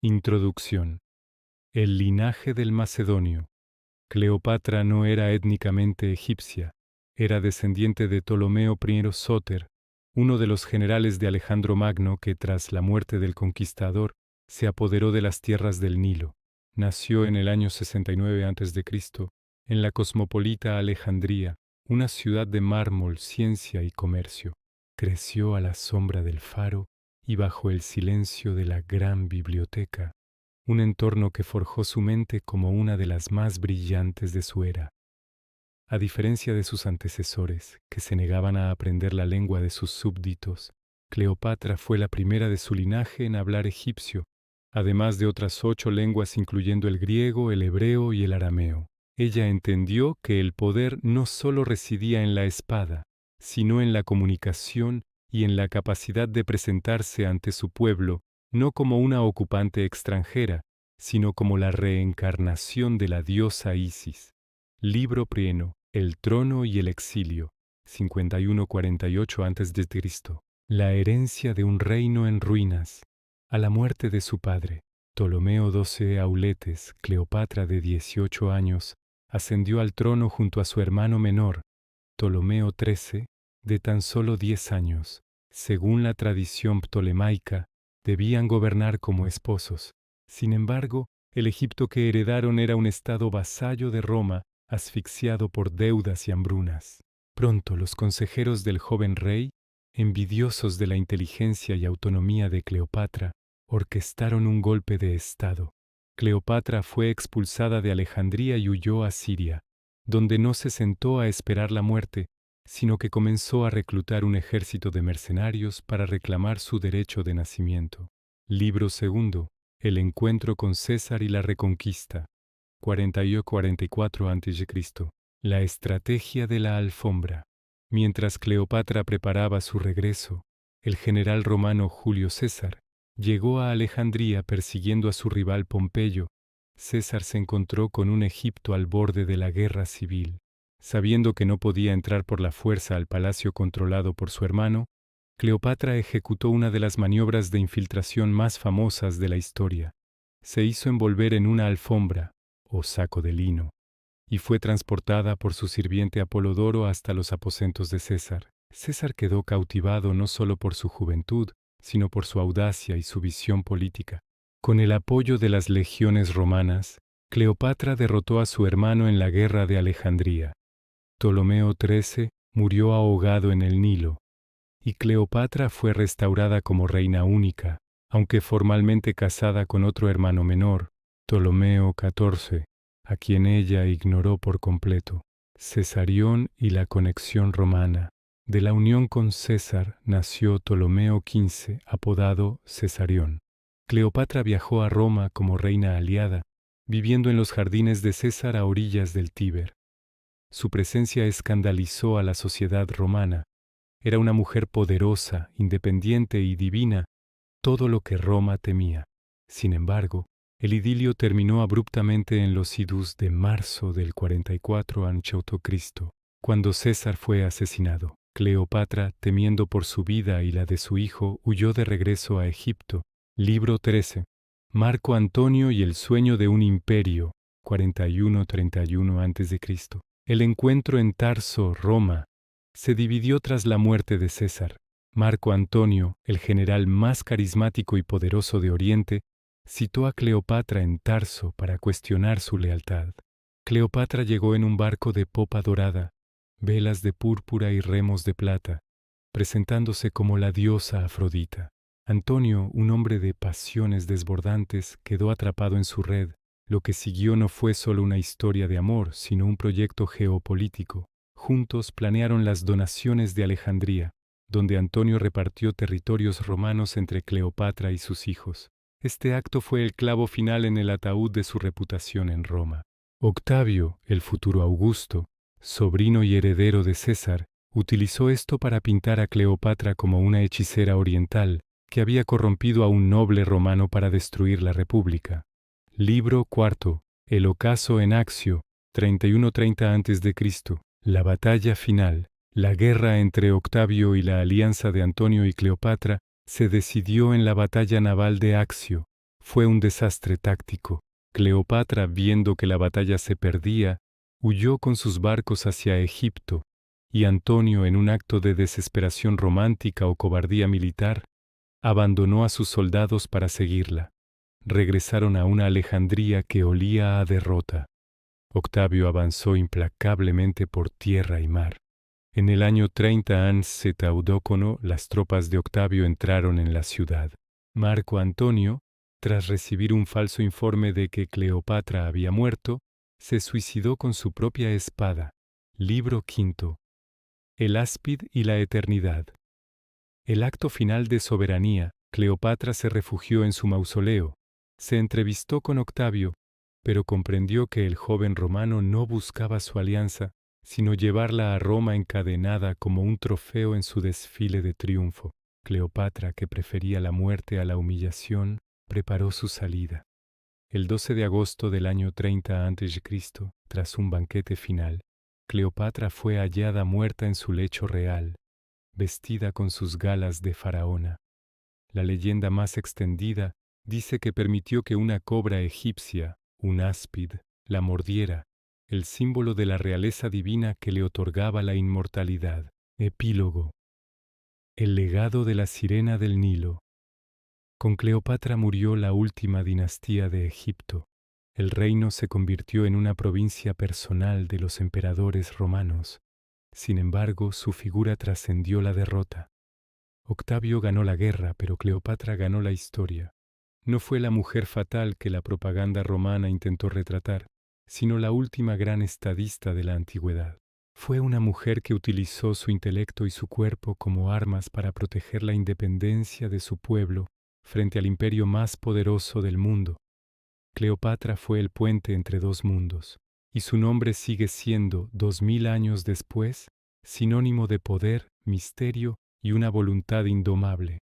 Introducción. El linaje del macedonio. Cleopatra no era étnicamente egipcia, era descendiente de Ptolomeo I Sóter, uno de los generales de Alejandro Magno que tras la muerte del conquistador se apoderó de las tierras del Nilo. Nació en el año 69 a.C., en la cosmopolita Alejandría, una ciudad de mármol, ciencia y comercio. Creció a la sombra del faro y bajo el silencio de la gran biblioteca, un entorno que forjó su mente como una de las más brillantes de su era. A diferencia de sus antecesores, que se negaban a aprender la lengua de sus súbditos, Cleopatra fue la primera de su linaje en hablar egipcio, además de otras 8 lenguas incluyendo el griego, el hebreo y el arameo. Ella entendió que el poder no solo residía en la espada, sino en la comunicación y en la capacidad de presentarse ante su pueblo, no como una ocupante extranjera, sino como la reencarnación de la diosa Isis. Libro I, El trono y el exilio, 51-48 a.C. La herencia de un reino en ruinas. A la muerte de su padre, Ptolomeo XII Auletes, Cleopatra de 18 años, ascendió al trono junto a su hermano menor, Ptolomeo XIII, de tan solo 10 años. Según la tradición ptolemaica, debían gobernar como esposos. Sin embargo, el Egipto que heredaron era un estado vasallo de Roma, asfixiado por deudas y hambrunas. Pronto los consejeros del joven rey, envidiosos de la inteligencia y autonomía de Cleopatra, orquestaron un golpe de estado. Cleopatra fue expulsada de Alejandría y huyó a Siria, donde no se sentó a esperar la muerte, sino que comenzó a reclutar un ejército de mercenarios para reclamar su derecho de nacimiento. Libro II. El encuentro con César y la reconquista. 40-44 a.C. La estrategia de la alfombra. Mientras Cleopatra preparaba su regreso, el general romano Julio César llegó a Alejandría persiguiendo a su rival Pompeyo. César se encontró con un Egipto al borde de la guerra civil. Sabiendo que no podía entrar por la fuerza al palacio controlado por su hermano, Cleopatra ejecutó una de las maniobras de infiltración más famosas de la historia. Se hizo envolver en una alfombra, o saco de lino, y fue transportada por su sirviente Apolodoro hasta los aposentos de César. César quedó cautivado no solo por su juventud, sino por su audacia y su visión política. Con el apoyo de las legiones romanas, Cleopatra derrotó a su hermano en la guerra de Alejandría. Ptolomeo XIII murió ahogado en el Nilo, y Cleopatra fue restaurada como reina única, aunque formalmente casada con otro hermano menor, Ptolomeo XIV, a quien ella ignoró por completo. Cesarión y la conexión romana. De la unión con César nació Ptolomeo XV, apodado Cesarión. Cleopatra viajó a Roma como reina aliada, viviendo en los jardines de César a orillas del Tíber. Su presencia escandalizó a la sociedad romana. Era una mujer poderosa, independiente y divina, todo lo que Roma temía. Sin embargo, el idilio terminó abruptamente en los idus de marzo del 44 a.C., cuando César fue asesinado. Cleopatra, temiendo por su vida y la de su hijo, huyó de regreso a Egipto. Libro 13. Marco Antonio y el sueño de un imperio, 41-31 a.C. El encuentro en Tarso, Roma, se dividió tras la muerte de César. Marco Antonio, el general más carismático y poderoso de Oriente, citó a Cleopatra en Tarso para cuestionar su lealtad. Cleopatra llegó en un barco de popa dorada, velas de púrpura y remos de plata, presentándose como la diosa Afrodita. Antonio, un hombre de pasiones desbordantes, quedó atrapado en su red. Lo que siguió no fue solo una historia de amor, sino un proyecto geopolítico. Juntos planearon las donaciones de Alejandría, donde Antonio repartió territorios romanos entre Cleopatra y sus hijos. Este acto fue el clavo final en el ataúd de su reputación en Roma. Octavio, el futuro Augusto, sobrino y heredero de César, utilizó esto para pintar a Cleopatra como una hechicera oriental que había corrompido a un noble romano para destruir la república. Libro IV. El ocaso en Accio, 31-30 a.C. La batalla final. La guerra entre Octavio y la alianza de Antonio y Cleopatra se decidió en la batalla naval de Accio. Fue un desastre táctico. Cleopatra, viendo que la batalla se perdía, huyó con sus barcos hacia Egipto, y Antonio, en un acto de desesperación romántica o cobardía militar, abandonó a sus soldados para seguirla. Regresaron a una Alejandría que olía a derrota. Octavio avanzó implacablemente por tierra y mar. En el año 30 a.C. Teudócono, las tropas de Octavio entraron en la ciudad. Marco Antonio, tras recibir un falso informe de que Cleopatra había muerto, se suicidó con su propia espada. Libro V. El áspid y la eternidad. El acto final de soberanía, Cleopatra se refugió en su mausoleo. Se entrevistó con Octavio, pero comprendió que el joven romano no buscaba su alianza, sino llevarla a Roma encadenada como un trofeo en su desfile de triunfo. Cleopatra, que prefería la muerte a la humillación, preparó su salida. El 12 de agosto del año 30 a.C., tras un banquete final, Cleopatra fue hallada muerta en su lecho real, vestida con sus galas de faraona. La leyenda más extendida dice que permitió que una cobra egipcia, un áspid, la mordiera, el símbolo de la realeza divina que le otorgaba la inmortalidad. Epílogo. El legado de la sirena del Nilo. Con Cleopatra murió la última dinastía de Egipto. El reino se convirtió en una provincia personal de los emperadores romanos. Sin embargo, su figura trascendió la derrota. Octavio ganó la guerra, pero Cleopatra ganó la historia. No fue la mujer fatal que la propaganda romana intentó retratar, sino la última gran estadista de la antigüedad. Fue una mujer que utilizó su intelecto y su cuerpo como armas para proteger la independencia de su pueblo frente al imperio más poderoso del mundo. Cleopatra fue el puente entre dos mundos, y su nombre sigue siendo, 2000 años después, sinónimo de poder, misterio y una voluntad indomable.